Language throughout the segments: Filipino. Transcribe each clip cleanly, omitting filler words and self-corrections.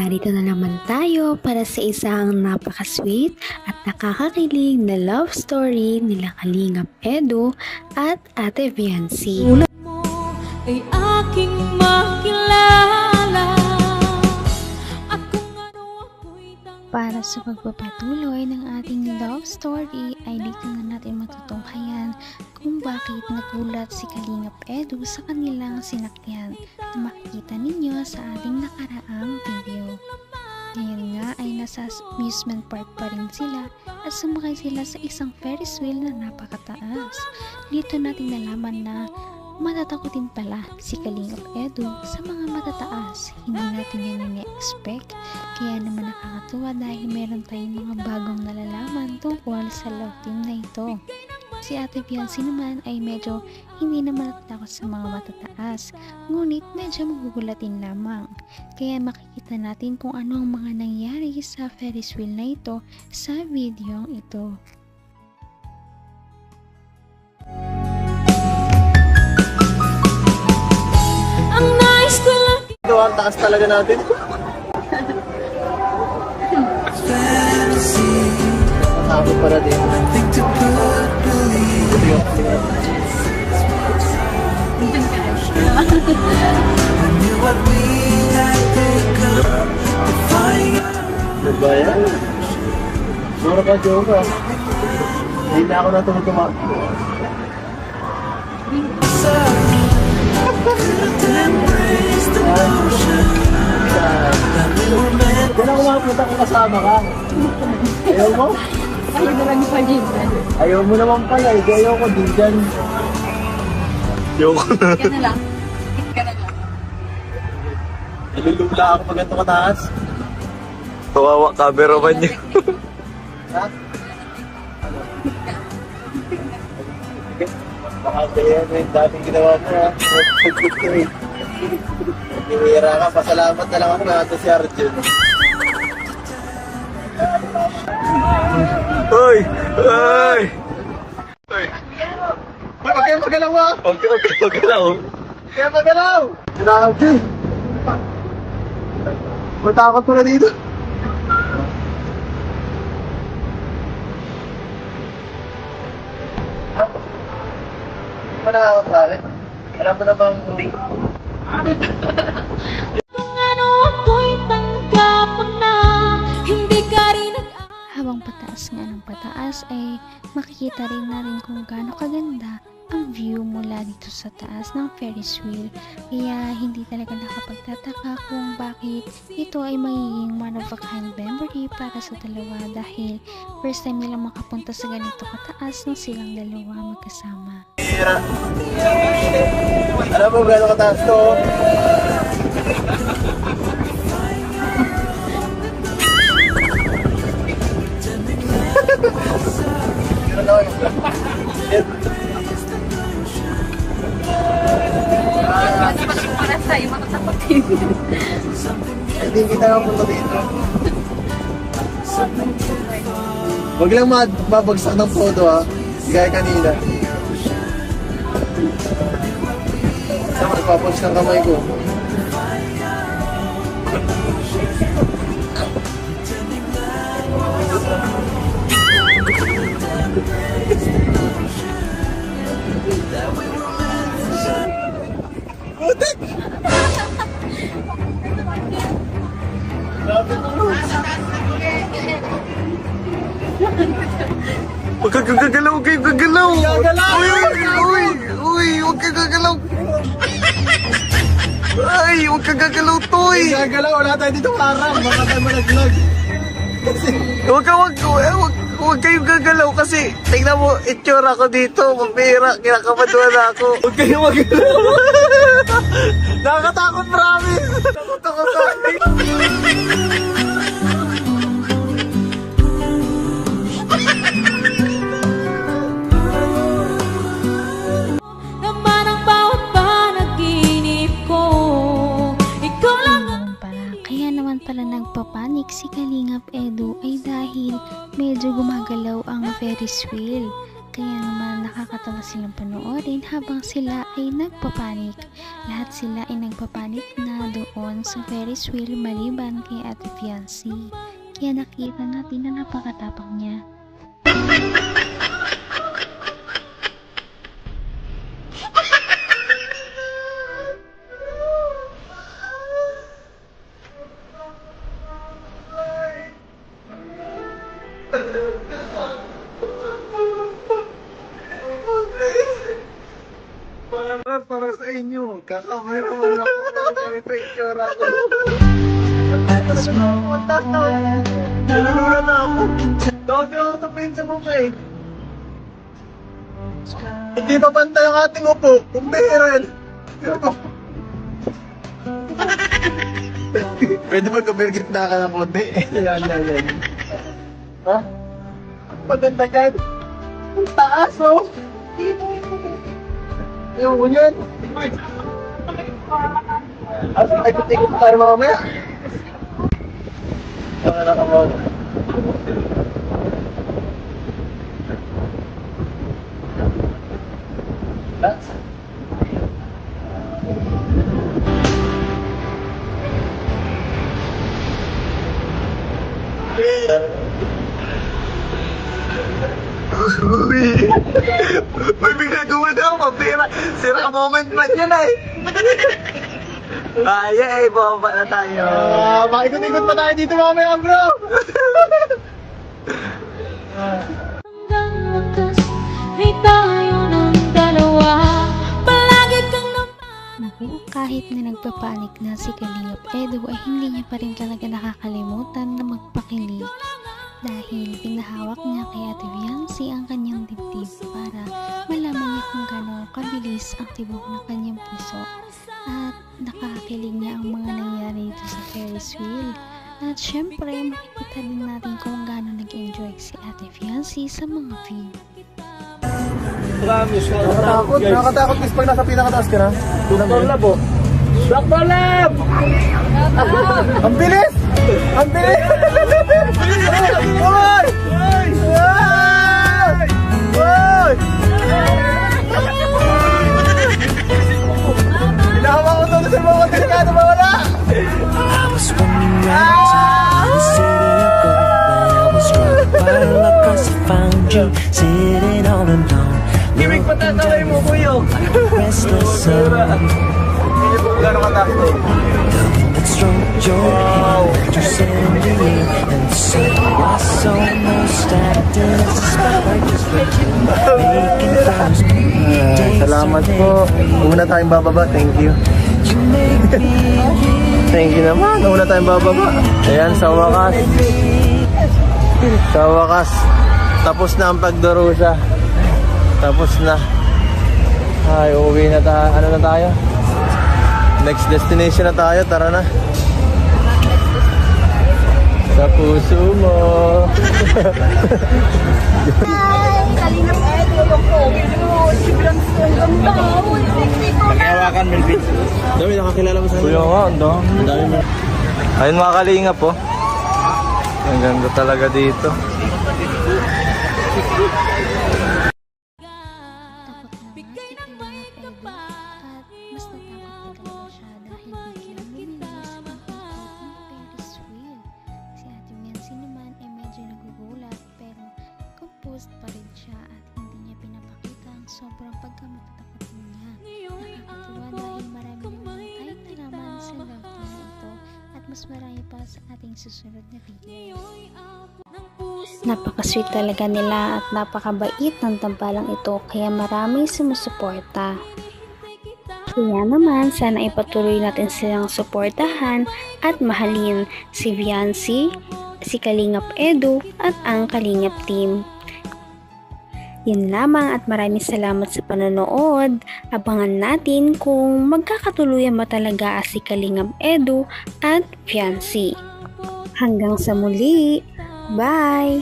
narito na naman tayo para sa isang napaka-sweet at nakakakilig na love story nila Kalingap Edu at Ate Viancy. Ulat mo ay aking makilala at kung ano ako'y Para sa pagpapatuloy ng ating love story ay dito na natin matutunghayan kung bakit nagulat si Kalingap Edu sa kanilang sinakyan na makikita ninyo sa ating nakaraang video. Ngayon nga ay nasa amusement park pa rin sila at sumakay sila sa isang Ferris wheel na napakataas. Dito natin nalaman na matatakotin pala si Kalingap Edu sa mga matataas. Hindi natin yan ini-expect. Kaya naman nakakatuwa dahil meron tayong mga bagong nalalaman tungkol sa love team na ito. Si Ate Viancy naman ay medyo hindi naman natatakot sa mga matataas, ngunit medyo magugulatin lamang. Kaya makikita natin kung ano ang mga nangyari sa Ferris wheel na ito sa videong ito. ang nais ko lang. Ito ang taas talaga natin. Sabi para din. Ano ba yan? Mura ka, Joga. Hindi na ako natutuma. Diyan ako makapunta kung kasama ka. Ayaw mo? Ayaw naman pa din. Ayaw mo naman pala eh. Ayaw ko din dyan. Ayaw ko na. Ka na lang. Ka na lang. Nilulula ako pag ito kataas. Kawawa cameraman niya. Ha? Baka yan yung dating ginawa mo ha. Nihira ka. Pasalamat na lang ako na ito si Arjun. Hoy! Hoy! Uy, wag kayo magalaw ha! Okay, magalaw. Kaya magalaw! Grabe! Matakot ko na dito. Manakakot pare. Alam mo na bang hindi? Kung ano ako'y tanggap mo na, hindi ka rin Habang pataas nga ng pataas ay makikita rin natin kung gaano kaganda ang view mula dito sa taas ng Ferris wheel. Kaya hindi talaga nakapagtataka kung bakit ito ay magiging one of a kind memory para sa dalawa dahil first time nilang makapunta sa ganito kataas ng silang dalawa magkasama. Hira. Alam mo gano'ng kataas to? Ganun ako yung para sa'yo matatakotin. hindi kita nga punta dito. Huwag lang mabagsak ng photo ha. Gaya kanina. Ako nagpapost ng kamay ko. Putik! Grabe to. Huwag kang gagalaw, huwag kang gagalaw. Gagalaw! Uy, huwag kang gagalaw. Ay, huwag kang gagalaw, Toy. Gagalaw, wala tayo dito harang. Baka tayo malaglag. Huwag kayong gagalaw kasi tingnan mo, itsura ko dito, mapira, kinakabaduan na ako. Huwag kayong magalaw. Nakakatakot, promise. Takot ako sa akin. Naman ang bawat panaginip ko, ikaw lang ang Kaya naman pala nagpapanik si Kalingap Edu ay dahil medyo gumagalaw ang Ferris wheel. Kaya naman nakakatawa silang panoorin habang sila ay nagpapanik. Lahat sila ay nagpapanik na doon sa Ferris wheel maliban kay Ate Fiancé. Kaya nakita natin na napakatapang niya. Para sa inyo. Kakamera mo lang ako. Ganito yung itsura ko. Nalulula na ako. Dami ako tapiin sa mukha eh. Hindi pa pantay ang ating upo. Kumberan. Pwede magkabergit na ka ng konti. Yan. Ha? Maganda dyan. Ang taas oh. Ewan ko yan. Ay, ikot tayo mamaya. Wala ka mo. Uy, bigla gumagawa, mabira. Sira moment man yan eh. Ay, bumaba na tayo. Makikot-ikot pa tayo dito mamaya, bro. Hanggang wakas ay tayo ng dalawa. Palagi kang Naku, kahit na nagpapanik na si Kalingap Edu ay hindi niya pa rin talaga nakakalimutan na magpakilig. Dahil pinahawak niya kay Ate Fiancé ang kanyang dibdib para malaman niya kung gano'ng kabilis ang tibok ng kanyang puso. At nakakilig niya ang mga nangyari dito sa Ferris wheel. At syempre, makikita din natin kung gano'ng nag-enjoy si Ate Fiancé sa mga view. Nakakatakot miss pag nasa pinakataas ka na. Black Lab oh. Black Lab! Ang bilis! Ang bilis! Hoy! Hoy! Hinahawa ko to sa mga delikado mawala! I was running around the city of gold. I was struck by luck 'cause I found you sitting all alone. Gimik pa tataway mo, kuyo. Restless soul. Gano'n kataas to? That stroked your hand, you sent me in, and the sun was almost acting as a spark just making flowers. Salamat po. Una tayong bababa. Thank you. You make me Thank you naman. Una tayong bababa. Ayan, sa wakas. Sa wakas. Tapos na ang pagdurusa. Tapos na. Ay, uuwi na tayo. Ano na tayo? Next destination na tayo. Tara na. Sa puso mo. Pagkawakan, Melvin. Dami nakakilala mo sa Kuya nga, ang dami mo. Ayun mga kalingap po. Ang ganda talaga dito. Pa rin siya at hindi niya pinapakita ang sobrang pagkamatatakot niya. Nakakatuwa dahil marami naman tayong nalaman sa love team na ito at mas marami pa sa ating susunod na video. Napakasweet talaga nila at napakabait ng tambalang ito kaya maraming sumusuporta. Kaya naman sana ipatuloy natin silang suportahan at mahalin si Fiancé, si Kalingap Edu at ang Kalingap team. Yun lamang at maraming salamat sa panonood. Abangan natin kung magkakatuluyan ba talaga si Kalingap Edu at Fiancé. Hanggang sa muli. Bye!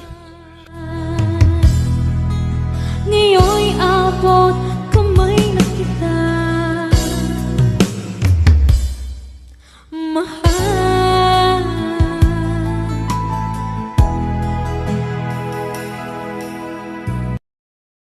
Ngayon'y abot